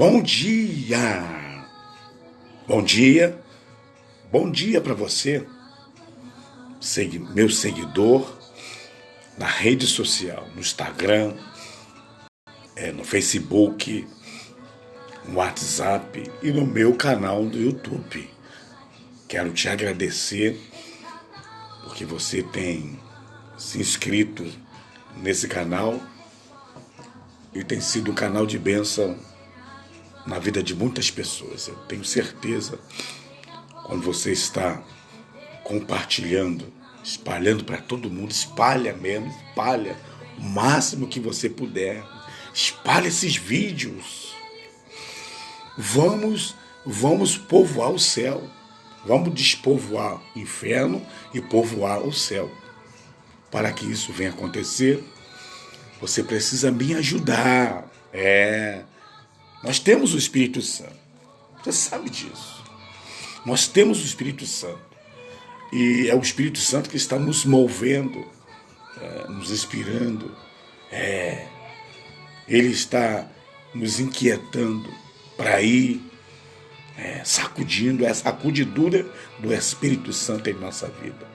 Bom dia! Bom dia! Bom dia para você, meu seguidor, na rede social, no Instagram, no Facebook, no WhatsApp e no meu canal do YouTube. Quero te agradecer porque você tem se inscrito nesse canal e tem sido um canal de bênção na vida de muitas pessoas. Eu tenho certeza, quando você está compartilhando, espalhando para todo mundo, espalha o máximo que você puder. Espalha esses vídeos. Vamos povoar o céu. Vamos despovoar o inferno e povoar o céu. Para que isso venha acontecer, você precisa me ajudar. Nós temos o Espírito Santo. Você sabe disso. Nós temos o Espírito Santo. E é o Espírito Santo que está nos movendo, nos inspirando. Ele está nos inquietando para ir sacudindo, a sacudidura do Espírito Santo em nossa vida.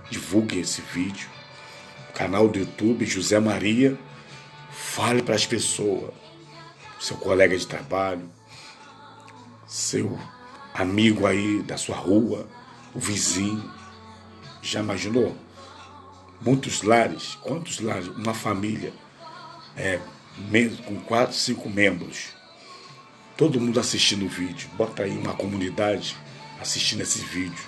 Divulgue esse vídeo. O canal do YouTube, José Maria. Fale para as pessoas. Seu colega de trabalho, seu amigo aí da sua rua, o vizinho. Já imaginou? Muitos lares, quantos lares? Uma família com 4, 5 membros. Todo mundo assistindo o vídeo. Bota aí uma comunidade assistindo esse vídeo.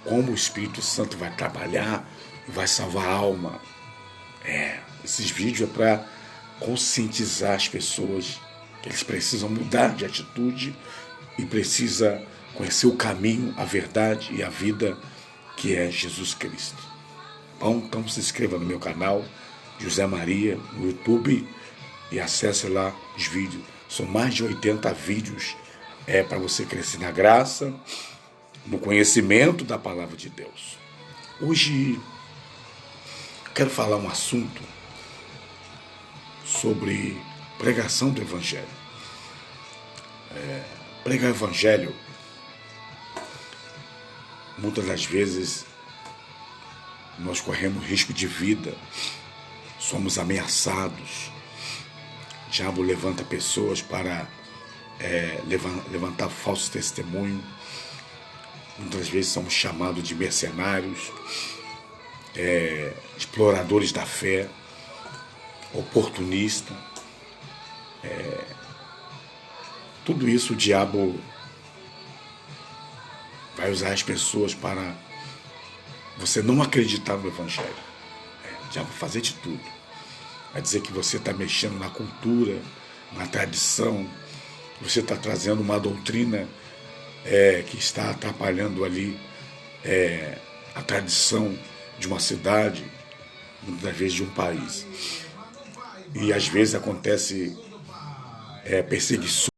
Como o Espírito Santo vai trabalhar e vai salvar a alma. Esses vídeos é para conscientizar as pessoas que eles precisam mudar de atitude e precisa conhecer o caminho, a verdade e a vida que é Jesus Cristo. Bom, então se inscreva no meu canal, José Maria, no YouTube, e acesse lá os vídeos. São mais de 80 vídeos para você crescer na graça, no conhecimento da palavra de Deus. Hoje quero falar um assunto sobre pregação do Evangelho. Pregar o Evangelho, muitas das vezes, nós corremos risco de vida, somos ameaçados. O diabo levanta pessoas para levantar falsos testemunhos. Muitas vezes somos chamados de mercenários, exploradores da fé, oportunista. Tudo isso o diabo vai usar as pessoas para você não acreditar no Evangelho. O diabo vai fazer de tudo. Vai dizer que você está mexendo na cultura, na tradição, você está trazendo uma doutrina que está atrapalhando ali a tradição de uma cidade, muitas vezes de um país. E às vezes acontece perseguições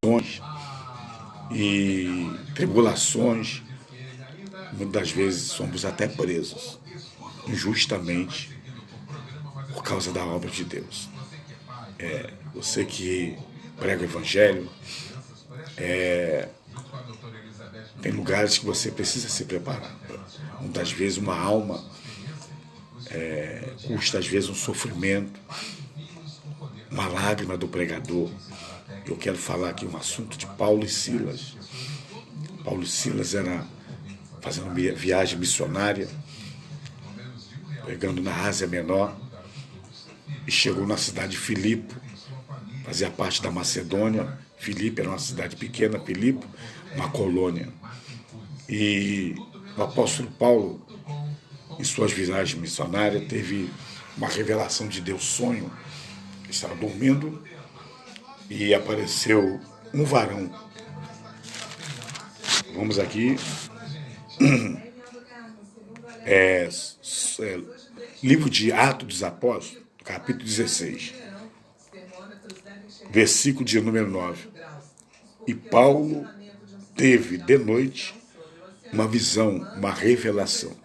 e tribulações. Muitas das vezes somos até presos injustamente por causa da obra de Deus. Você que prega o Evangelho, tem lugares que você precisa se preparar. Muitas vezes uma alma custa às vezes um sofrimento, uma lágrima do pregador. Eu quero falar aqui um assunto de Paulo e Silas. Paulo e Silas era fazendo uma viagem missionária, pregando na Ásia Menor, e chegou na cidade de Filipe, fazia parte da Macedônia. Filipe era uma cidade pequena, Filipe, uma colônia. E o apóstolo Paulo, em suas viagens missionárias, teve uma revelação de Deus, sonho. Ele estava dormindo e apareceu um varão. Vamos aqui. Livro de Atos dos Apóstolos, capítulo 16, versículo de número 9. E Paulo teve de noite uma visão, uma revelação,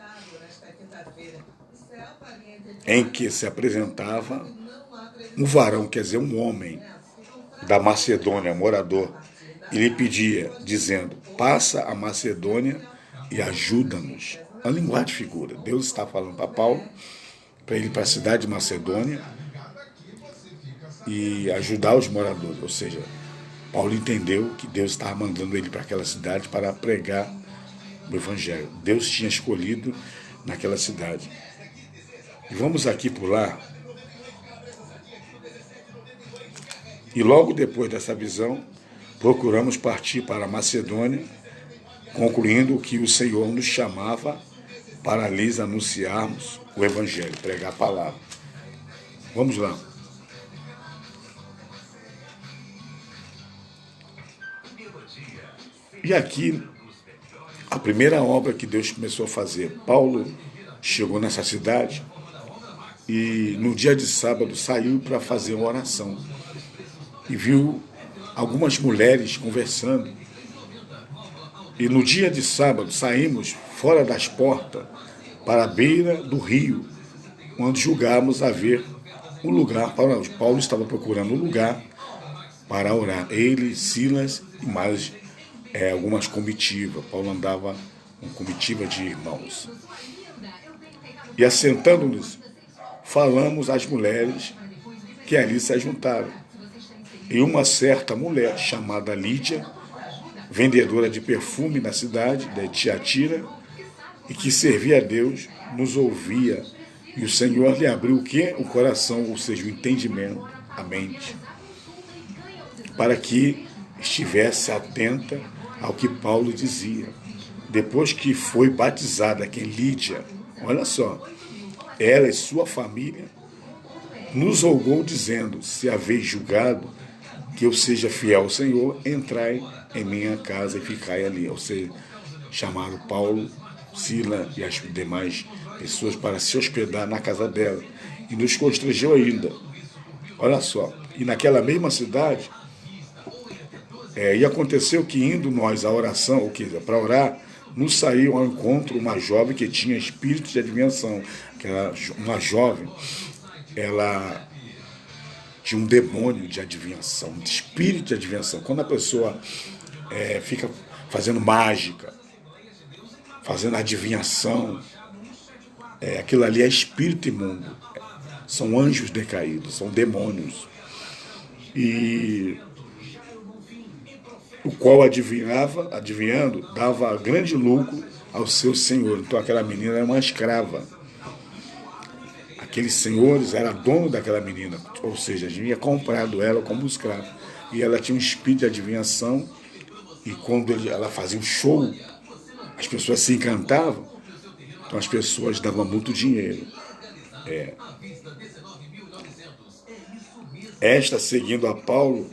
em que se apresentava um varão, quer dizer, um homem, da Macedônia, morador, e lhe pedia, dizendo: passa a Macedônia e ajuda-nos. A linguagem de figura. Deus está falando para Paulo, para ele ir para a cidade de Macedônia e ajudar os moradores. Ou seja, Paulo entendeu que Deus estava mandando ele para aquela cidade para pregar o Evangelho. Deus tinha escolhido naquela cidade. E vamos aqui pular. E logo depois dessa visão, procuramos partir para a Macedônia, concluindo que o Senhor nos chamava para lhes anunciarmos o Evangelho, pregar a palavra. Vamos lá. E aqui, a primeira obra que Deus começou a fazer, Paulo chegou nessa cidade e no dia de sábado saiu para fazer uma oração. E viu algumas mulheres conversando. E no dia de sábado saímos fora das portas para a beira do rio, onde julgávamos haver um lugar para... Paulo estava procurando um lugar para orar. Ele, Silas e mais algumas comitivas. Paulo andava com comitiva de irmãos. E assentando-nos, falamos às mulheres que ali se ajuntaram. E uma certa mulher chamada Lídia, vendedora de perfume na cidade de Tiatira, e que servia a Deus, nos ouvia. E o Senhor lhe abriu o quê? O coração, ou seja, o entendimento, a mente, para que estivesse atenta ao que Paulo dizia. Depois que foi batizada, que Lídia, olha só, ela e sua família, nos rogou dizendo: se haveis julgado que eu seja fiel ao Senhor, entrai em minha casa e ficai ali. Ou seja, chamaram Paulo, Sila e as demais pessoas para se hospedar na casa dela. E nos constrangeu ainda. Olha só, e naquela mesma cidade, e aconteceu que indo nós à oração, ou seja, para orar, nos saiu ao encontro uma jovem que tinha espírito de adivinhação. Uma jovem, ela tinha um demônio de adivinhação, um espírito de adivinhação. Quando a pessoa fica fazendo mágica, fazendo adivinhação, aquilo ali é espírito imundo. São anjos decaídos, são demônios. E o qual adivinhando, dava grande lucro ao seu senhor. Então aquela menina era uma escrava. Aqueles senhores eram dono daquela menina, ou seja, tinha comprado ela como escrava. E ela tinha um espírito de adivinhação, e quando ela fazia um show, as pessoas se encantavam, então as pessoas davam muito dinheiro. Esta seguindo a Paulo,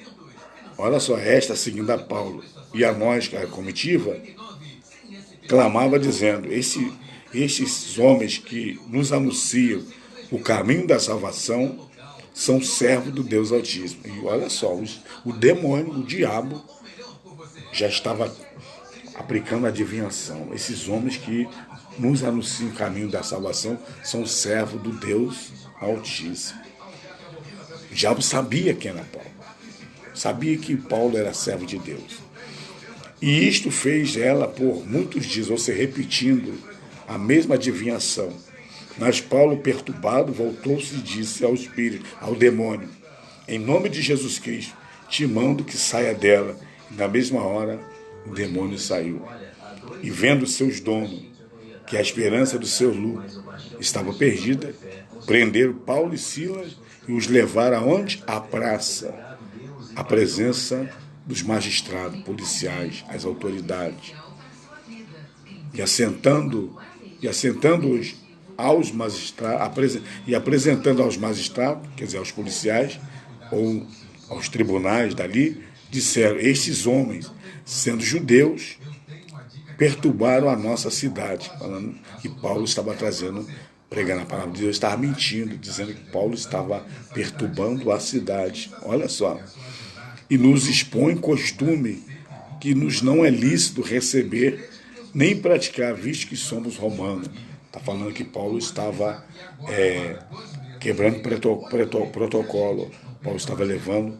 olha só, esta seguindo a Paulo e a nós, a comitiva, clamava dizendo: estes homens que nos anunciam o caminho da salvação são servos do Deus Altíssimo. E olha só, o demônio, o diabo, já estava aplicando a adivinhação. Esses homens que nos anunciam o caminho da salvação são servos do Deus Altíssimo. O diabo sabia quem era Paulo. Sabia que Paulo era servo de Deus. E isto fez ela por muitos dias, ou seja, repetindo a mesma adivinhação. Mas Paulo, perturbado, voltou-se e disse ao espírito, ao demônio: em nome de Jesus Cristo, te mando que saia dela. E na mesma hora, o demônio saiu. E vendo seus donos, que a esperança do seu lucro estava perdida, prenderam Paulo e Silas e os levaram aonde? À praça, à presença dos magistrados, policiais, as autoridades. E assentando-os aos magistrados, apresentando aos magistrados, quer dizer, aos policiais, ou aos tribunais dali, disseram: estes homens, sendo judeus, perturbaram a nossa cidade. Falando que Paulo estava pregando a palavra de Deus, estava mentindo, dizendo que Paulo estava perturbando a cidade. Olha só. E nos expõe costume que nos não é lícito receber nem praticar, visto que somos romanos. Está falando que Paulo estava quebrando protocolo. Paulo estava levando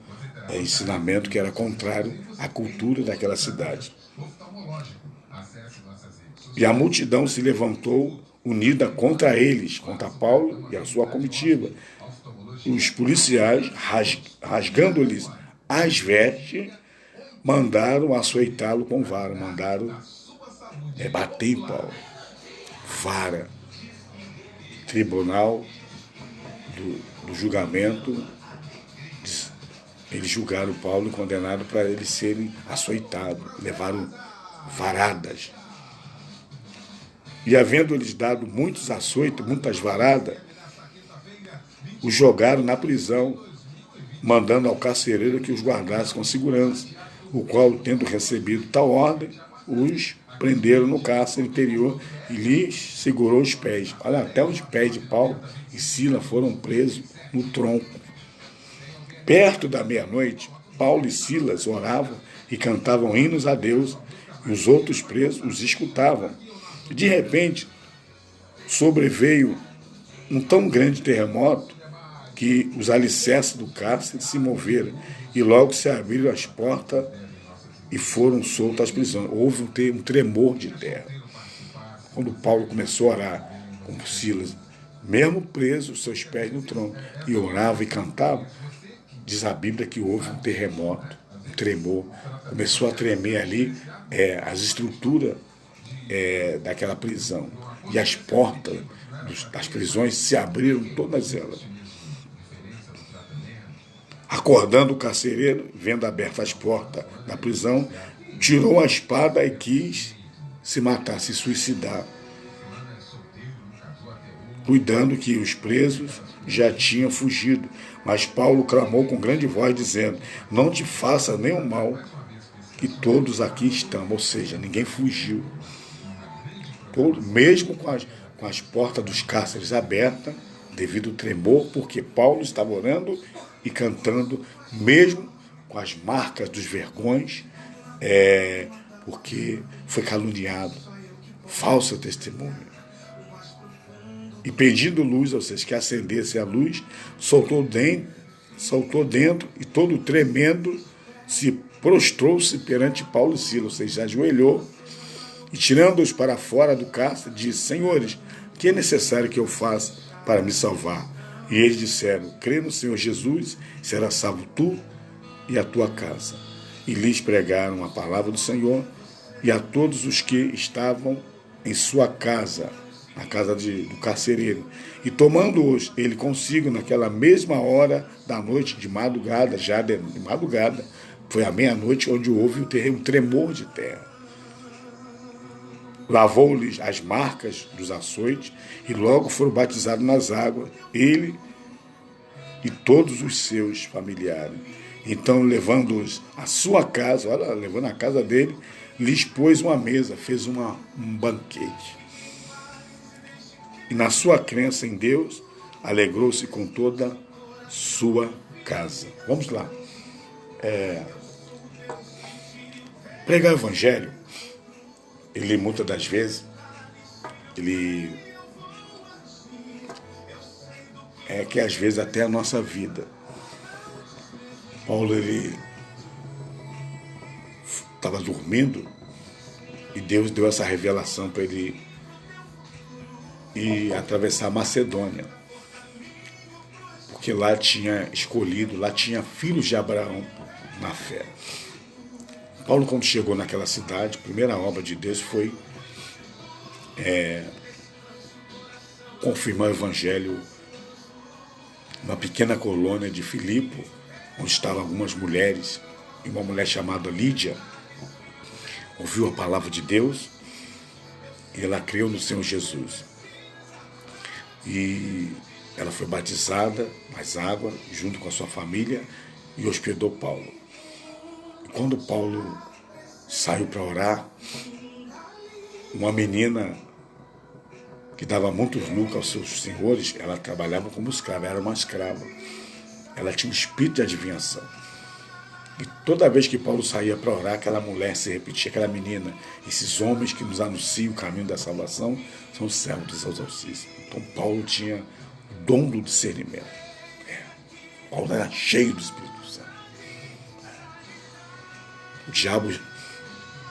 ensinamento que era contrário à cultura daquela cidade. E a multidão se levantou unida contra eles, contra Paulo e a sua comitiva. Os policiais, rasgando-lhes as vestes, mandaram açoitá-lo com vara, mandaram bater em Paulo. Vara. Tribunal do julgamento, eles julgaram Paulo e condenaram para eles serem açoitados, levaram varadas. E havendo-lhes dado muitos açoites, muitas varadas, os jogaram na prisão, mandando ao carcereiro que os guardasse com segurança, o qual, tendo recebido tal ordem, os prenderam no cárcere interior e lhes segurou os pés. Olha, até os pés de Paulo e Silas foram presos no tronco. Perto da meia-noite, Paulo e Silas oravam e cantavam hinos a Deus, e os outros presos os escutavam. De repente, sobreveio um tão grande terremoto que os alicerces do cárcere se moveram e logo se abriram as portas e foram soltos às prisões. Houve um tremor de terra. Quando Paulo começou a orar com Silas, mesmo preso, seus pés no tronco, e orava e cantava, diz a Bíblia que houve um terremoto, um tremor. Começou a tremer ali as estruturas daquela prisão. E as portas das prisões se abriram, todas elas. Acordando o carcereiro, vendo abertas as portas da prisão, tirou a espada e quis se matar, se suicidar, cuidando que os presos já tinham fugido. Mas Paulo clamou com grande voz, dizendo: não te faça nenhum mal, que todos aqui estamos. Ou seja, ninguém fugiu. Mesmo com as portas dos cárceres abertas, devido ao tremor, porque Paulo estava orando e cantando, mesmo com as marcas dos vergões, porque foi caluniado, falso testemunho. E pedindo luz, ou seja, que acendesse a luz, soltou dentro e todo tremendo prostrou-se perante Paulo e Silas, ou seja, ajoelhou e tirando-os para fora do cárcere, disse: senhores, o que é necessário que eu faça para me salvar? E eles disseram: crê no Senhor Jesus, será salvo tu e a tua casa. E lhes pregaram a palavra do Senhor e a todos os que estavam em sua casa, na casa do carcereiro. E tomando-os ele consigo naquela mesma hora da noite, de madrugada, já de madrugada, foi à meia-noite onde houve um tremor de terra. Lavou-lhes as marcas dos açoites e logo foram batizados nas águas, ele e todos os seus familiares. Então, levando-os à sua casa, olha, levando a casa dele, lhes pôs uma mesa, fez um banquete. E na sua crença em Deus, alegrou-se com toda sua casa. Vamos lá. Pregar o evangelho, ele muitas das vezes, que às vezes até a nossa vida. Paulo, ele estava dormindo e Deus deu essa revelação para ele ir atravessar a Macedônia, porque lá tinha escolhido, lá tinha filhos de Abraão na fé. Paulo, quando chegou naquela cidade, a primeira obra de Deus foi confirmar o evangelho numa pequena colônia de Filipe, onde estavam algumas mulheres, e uma mulher chamada Lídia ouviu a palavra de Deus e ela creu no Senhor Jesus. E ela foi batizada nas águas, junto com a sua família, e hospedou Paulo. E quando Paulo saiu para orar, uma menina que dava muitos lucros aos seus senhores, ela trabalhava como escrava, era uma escrava. Ela tinha um espírito de adivinhação. E toda vez que Paulo saía para orar, aquela mulher se repetia, aquela menina: esses homens que nos anunciam o caminho da salvação são servos de Deus Altíssimo. Então Paulo tinha o dom do discernimento. Paulo era cheio do Espírito Santo. O diabo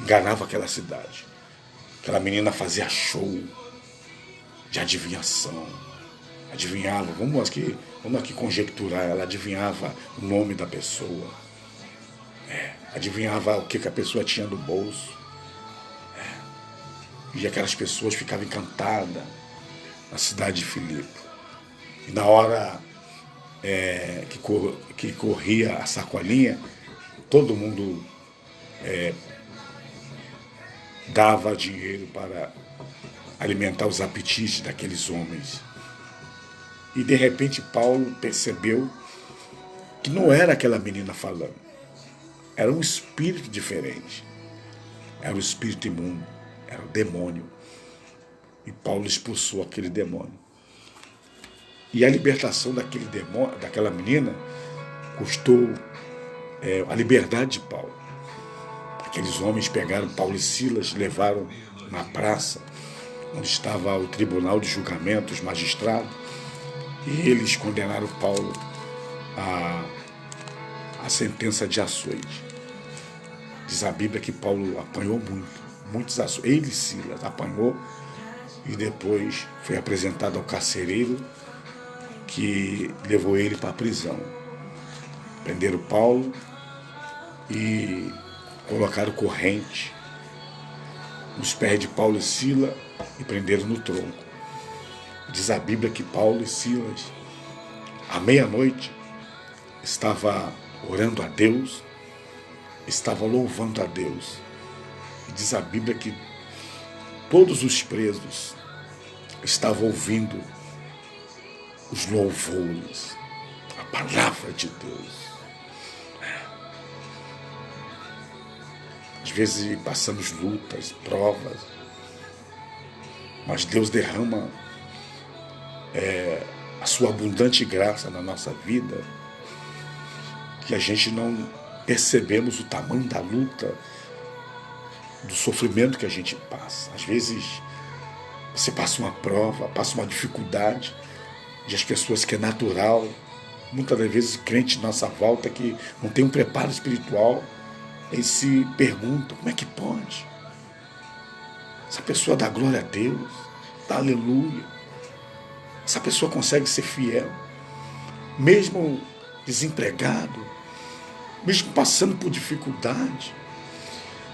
enganava aquela cidade. Aquela menina fazia show de adivinhação. Adivinhava, vamos aqui conjecturar, ela adivinhava o nome da pessoa. Adivinhava o que a pessoa tinha no bolso. E aquelas pessoas ficavam encantadas na cidade de Filipe. E na hora que corria a sacolinha, todo mundo dava dinheiro para alimentar os apetites daqueles homens. E de repente Paulo percebeu que não era aquela menina falando. Era um espírito diferente. Era um espírito imundo. Era o demônio. E Paulo expulsou aquele demônio. E a libertação daquele demônio, daquela menina, custou a liberdade de Paulo. Aqueles homens pegaram Paulo e Silas, levaram na praça, onde estava o tribunal de julgamento, os magistrados, e eles condenaram Paulo a sentença de açoite. Diz a Bíblia que Paulo apanhou muitos açoites. Ele, Silas, apanhou e depois foi apresentado ao carcereiro, que levou ele para a prisão. Prenderam Paulo e colocaram corrente nos pés de Paulo e Silas e prenderam no tronco. Diz a Bíblia que Paulo e Silas, à meia-noite, estava orando a Deus, estava louvando a Deus. E diz a Bíblia que todos os presos estavam ouvindo os louvores, a palavra de Deus. Às vezes passamos lutas, provas, mas Deus derrama a sua abundante graça na nossa vida, que a gente não percebemos o tamanho da luta, do sofrimento que a gente passa. Às vezes você passa uma prova, passa uma dificuldade, e as pessoas que é natural, muitas das vezes crente nossa volta que não tem um preparo espiritual, eles se perguntam, como é que pode? Essa pessoa dá glória a Deus, dá aleluia. Essa pessoa consegue ser fiel, mesmo desempregado, mesmo passando por dificuldade,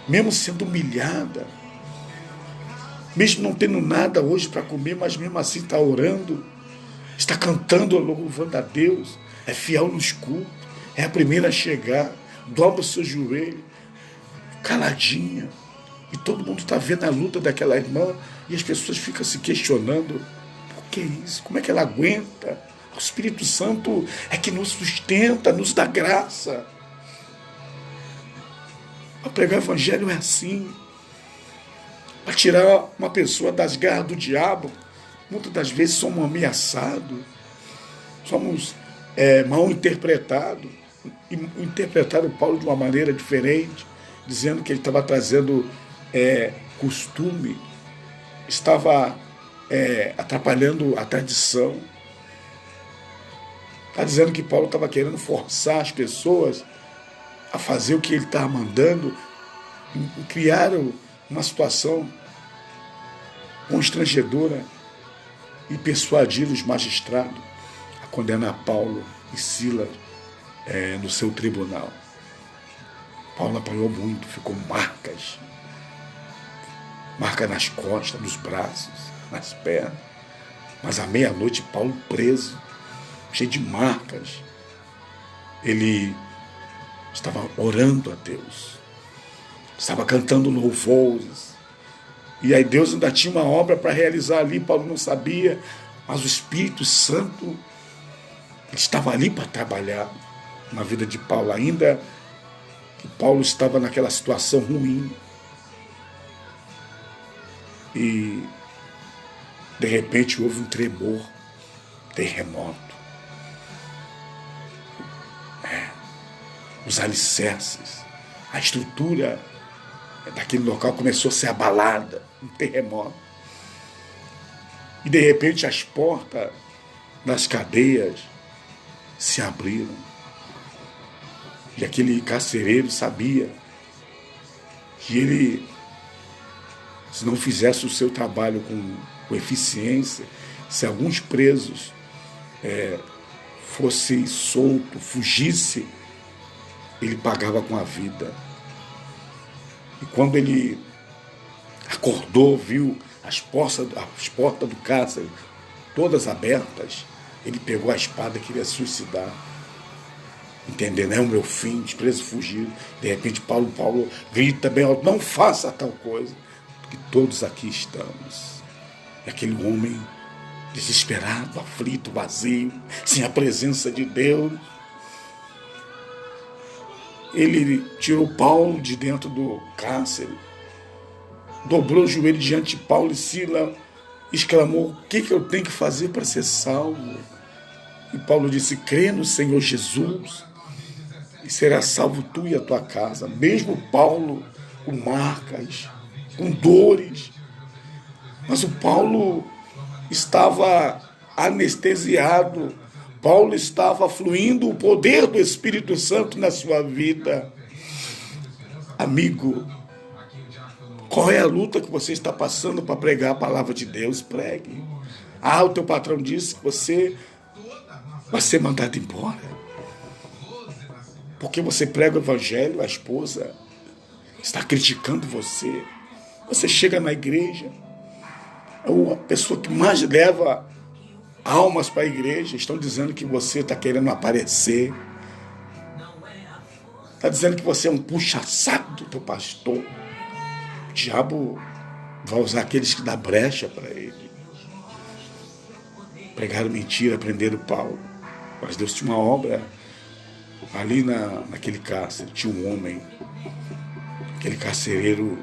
mesmo sendo humilhada, mesmo não tendo nada hoje para comer, mas mesmo assim está orando, está cantando, louvando a Deus, é fiel nos cultos, é a primeira a chegar, dobra o seu joelho, caladinha, e todo mundo está vendo a luta daquela irmã, e as pessoas ficam se questionando, por que isso? Como é que ela aguenta? O Espírito Santo é que nos sustenta, nos dá graça. Para pregar o Evangelho é assim, para tirar uma pessoa das garras do diabo. Muitas das vezes somos ameaçados, somos mal interpretados. E interpretaram Paulo de uma maneira diferente, dizendo que ele estava trazendo costume, estava atrapalhando a tradição. Está dizendo que Paulo estava querendo forçar as pessoas a fazer o que ele estava mandando, e criaram uma situação constrangedora e persuadiram os magistrados a condenar Paulo e Silas no seu tribunal. Paulo apanhou muito, ficou marcas nas costas, nos braços, nas pernas. Mas à meia-noite, Paulo preso, cheio de marcas, ele estava orando a Deus, estava cantando louvores, e aí Deus ainda tinha uma obra para realizar ali. Paulo não sabia, mas o Espírito Santo estava ali para trabalhar na vida de Paulo, ainda que Paulo estava naquela situação ruim. E de repente houve um tremor, terremoto. Os alicerces, a estrutura daquele local começou a ser abalada, um terremoto. E de repente as portas das cadeias se abriram. E aquele carcereiro sabia que ele, se não fizesse o seu trabalho com eficiência, se alguns presos fosse solto, fugisse, ele pagava com a vida. E quando ele acordou, viu as portas do cárcere todas abertas, ele pegou a espada e queria suicidar. Entendendo? É o meu fim, os presos fugiram. De repente Paulo grita bem alto: não faça tal coisa, porque todos aqui estamos. E aquele homem desesperado, aflito, vazio, sem a presença de Deus, ele tirou Paulo de dentro do cárcere, dobrou o joelho diante de Paulo e Silas, exclamou: o que eu tenho que fazer para ser salvo? E Paulo disse: crê no Senhor Jesus e será salvo tu e a tua casa. Mesmo Paulo com marcas, com dores, mas o Paulo estava anestesiado. Paulo estava fluindo o poder do Espírito Santo na sua vida. Amigo, qual é a luta que você está passando para pregar a palavra de Deus? Pregue. O teu patrão disse que você vai ser mandado embora porque você prega o evangelho, a esposa está criticando você. Você chega na igreja, a pessoa que mais leva almas para a igreja estão dizendo que você está querendo aparecer, está dizendo que você é um puxa-saco do teu pastor. O diabo vai usar aqueles que dão brecha para ele. Pregaram mentira, prenderam Paulo, mas Deus tinha uma obra ali naquele cárcere. Tinha um homem, aquele carcereiro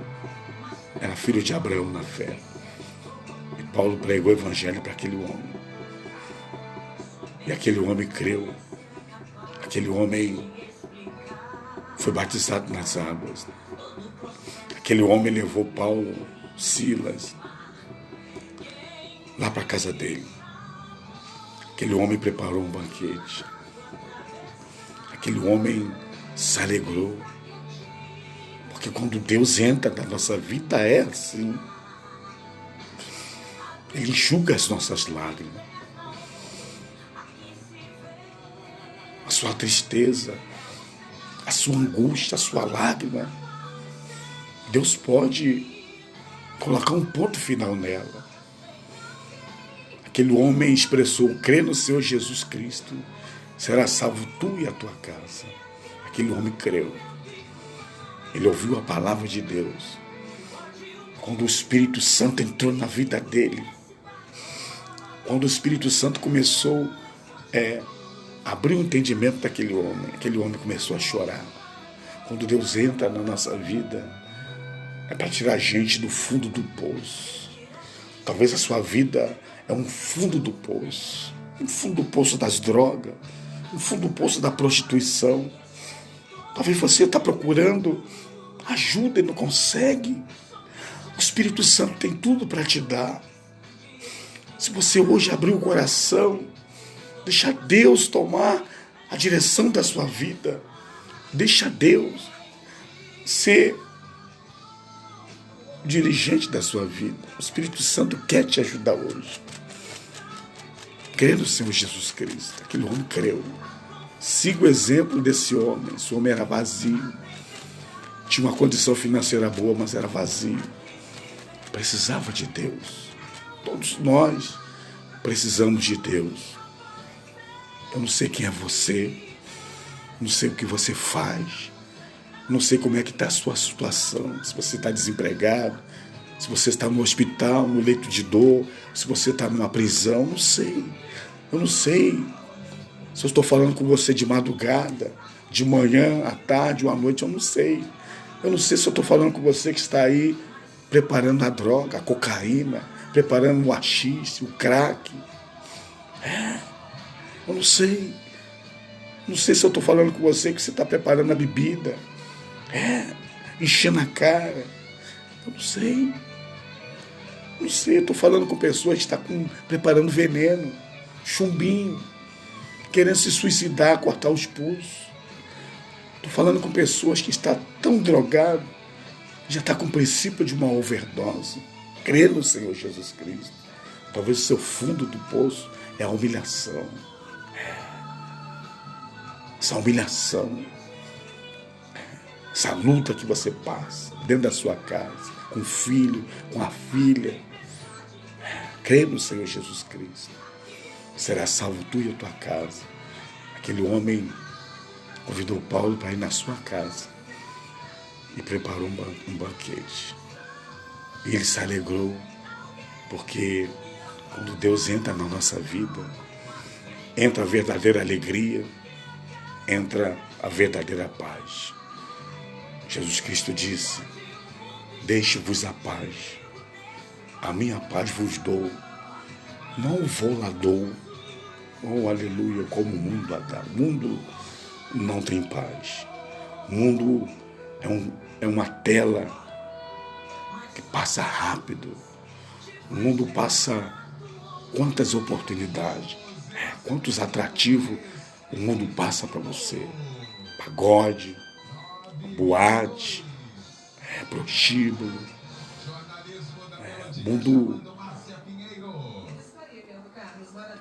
era filho de Abraão na fé, e Paulo pregou o evangelho para aquele homem, e aquele homem creu. Aquele homem foi batizado nas águas. Aquele homem levou Paulo, Silas, lá para a casa dele. Aquele homem preparou um banquete. Aquele homem se alegrou. Porque quando Deus entra na nossa vida é assim. Ele enxuga as nossas lágrimas. A sua tristeza, a sua angústia, a sua lágrima. Deus pode colocar um ponto final nela. Aquele homem expressou: crê no Senhor Jesus Cristo, será salvo tu e a tua casa. Aquele homem creu. Ele ouviu a palavra de Deus. Quando o Espírito Santo entrou na vida dele, quando o Espírito Santo começou a abrir o entendimento daquele homem, aquele homem começou a chorar. Quando Deus entra na nossa vida, é para tirar a gente do fundo do poço. Talvez a sua vida é um fundo do poço, um fundo do poço das drogas, um fundo do poço da prostituição. Talvez você está procurando ajuda e não consegue. O Espírito Santo tem tudo para te dar. Se você hoje abrir o coração, deixar Deus tomar a direção da sua vida, deixa Deus ser o dirigente da sua vida. O Espírito Santo quer te ajudar hoje. Crê no Senhor Jesus Cristo. Aquele homem creu. Siga o exemplo desse homem. Esse homem era vazio. Tinha uma condição financeira boa, mas era vazio. Precisava de Deus. Todos nós precisamos de Deus. Eu não sei quem é você. Não sei o que você faz. Não sei como é que está a sua situação. Se você está desempregado, se você está no hospital, no leito de dor, se você está numa prisão, não sei. Eu não sei se eu estou falando com você de madrugada, de manhã, à tarde ou à noite, eu não sei. Eu não sei se eu estou falando com você que está aí preparando a droga, a cocaína, preparando o haxixe, o crack. Eu não sei. Não sei se eu estou falando com você que você está preparando a bebida, enchendo a cara. Eu não sei. Não sei, eu estou falando com pessoas que estão preparando veneno, chumbinho, querendo se suicidar, cortar os pulsos. Estou falando com pessoas que estão tão drogadas já está com o princípio de uma overdose. Crê no Senhor Jesus Cristo. Talvez o seu fundo do poço é a humilhação. Essa humilhação, essa luta que você passa dentro da sua casa, com o filho, com a filha. Crê no Senhor Jesus Cristo. Será salvo tu e a tua casa. Aquele homem convidou Paulo para ir na sua casa e preparou um banquete. E ele se alegrou, porque quando Deus entra na nossa vida, entra a verdadeira alegria, entra a verdadeira paz. Jesus Cristo disse: deixe-vos a paz, a minha paz vos dou, não vou lá dou. Oh, aleluia, como o mundo a dá. O mundo não tem paz. O mundo é uma tela que passa rápido. O mundo passa quantas oportunidades, quantos atrativos o mundo passa para você. Pagode, boate, prostíbulo. O mundo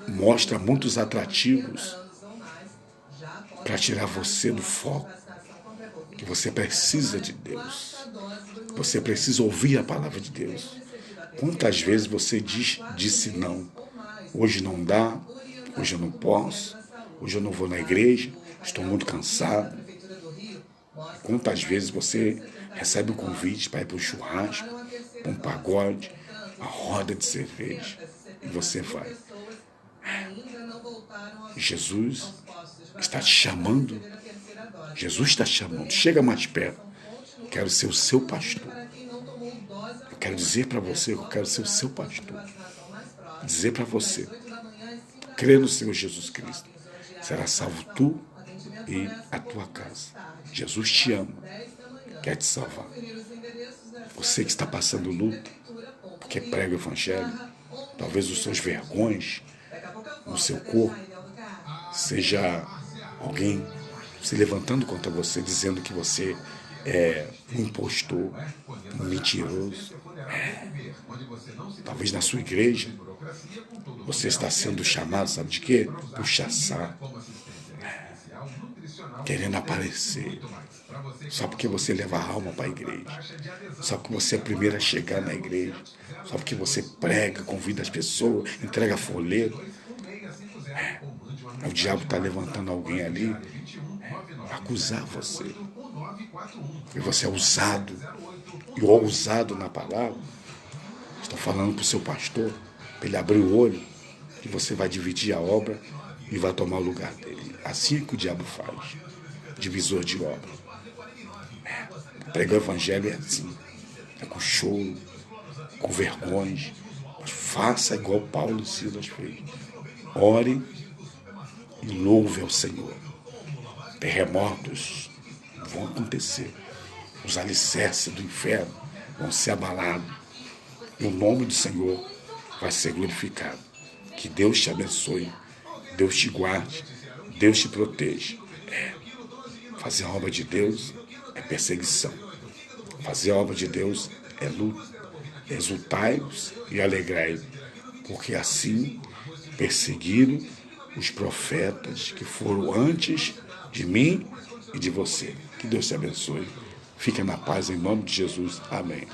mostra muitos atrativos para tirar você do foco, que você precisa de Deus. Você precisa ouvir a palavra de Deus. Quantas vezes você disse não? Hoje não dá, hoje eu não posso, hoje eu não vou na igreja, estou muito cansado. Quantas vezes você recebe um convite para ir para um churrasco, para um pagode, uma roda de cerveja, e você vai. Jesus está te chamando. Jesus está te chamando. Chega mais perto. Eu quero ser o seu pastor. Eu quero dizer para você que eu quero ser o seu pastor. Dizer para você, crê no Senhor Jesus Cristo. Será salvo tu e a tua casa. Jesus te ama. Quer te salvar. Você que está passando luta, porque prega o Evangelho, talvez os seus vergonhas no seu corpo, seja alguém se levantando contra você, dizendo que você é um impostor, um mentiroso. Talvez na sua igreja você está sendo chamado, sabe de quê? Puxa-saco. Querendo aparecer. Só porque você leva a alma para a igreja. Só porque você é a primeira a chegar na igreja. Só porque você prega, convida as pessoas, entrega folheto. O diabo está levantando alguém ali para acusar você. E você é usado. E o ousado na palavra. Estou falando para o seu pastor, para ele abrir o olho, que você vai dividir a obra e vai tomar o lugar dele. Assim é que o diabo faz. Divisor de obra. Pregar o evangelho é assim. É com choro, com vergonha. Faça igual Paulo e Silas fez. Ore e louve ao Senhor. Terremotos vão acontecer. Os alicerces do inferno vão ser abalados. E o nome do Senhor vai ser glorificado. Que Deus te abençoe. Deus te guarde. Deus te proteja. Fazer a obra de Deus é perseguição. Fazer a obra de Deus é luta. Exultai-vos e alegrai-vos, porque assim perseguiram os profetas que foram antes de mim e de você. Que Deus te abençoe. Fique na paz em nome de Jesus. Amém.